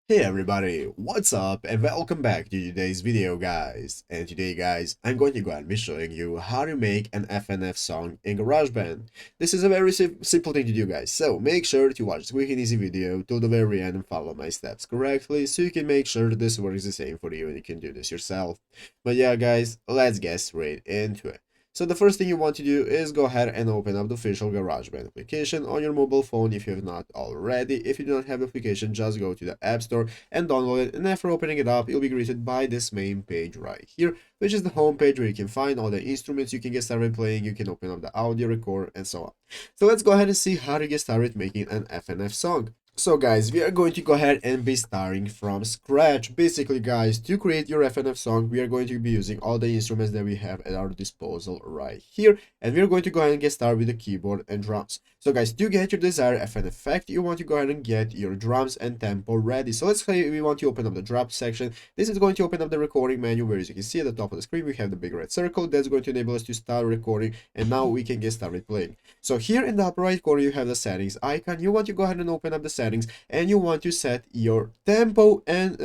Hey everybody, what's up and welcome back to today's video guys. And today guys, I'm going to go and be showing you how to make an FNF song in GarageBand. This is a very simple thing to do guys, so make sure to watch this quick and easy video till the very end and follow my steps correctly so you can make sure that this works the same for you and you can do this yourself. But yeah guys, let's get straight into it. So the first thing you want to do is go ahead and open up the official GarageBand application on your mobile phone if you have not already. If you do not have the application, just go to the App Store and download it. And after opening it up, you'll be greeted by this main page right here, which is the home page where you can find all the instruments you can get started playing. You can open up the audio record and so on. So let's go ahead and see how to get started making an FNF song. So guys, we are going to go ahead and be starting from scratch. Basically guys, to create your FNF song, we are going to be using all the instruments that we have at our disposal right here. And we are going to go ahead and get started with the keyboard and drums. So guys, to get your desired FNF effect, you want to go ahead and get your drums and tempo ready. So let's say we want to open up the drum section. This is going to open up the recording menu where, as you can see at the top of the screen, we have the big red circle. That's going to enable us to start recording. And now we can get started playing. So here in the upper right corner, you have the settings icon. You want to go ahead and open up the settings and you want to set your tempo and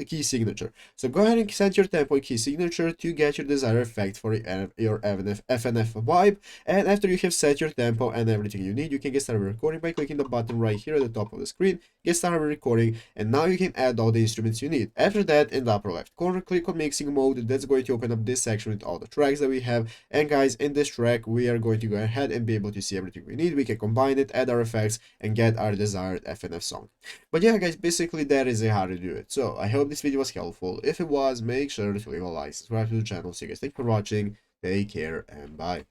key signature. So go ahead and set your tempo and key signature to get your desired effect for your FNF vibe. And after you have set your tempo and everything you need, you can get started recording by clicking the button right here at the top of the screen. Get started recording, and now you can add all the instruments you need. After that, in the upper left corner, click on mixing mode. That's going to open up this section with all the tracks that we have. And guys, in this track, we are going to go ahead and be able to see everything we need. We can combine it, add our effects, and get our desired FNF song. But yeah guys, basically that is how to do it. So I hope this video was helpful. If it was, make sure to leave a like, subscribe to the channel. So you guys, thanks for watching, take care, and bye.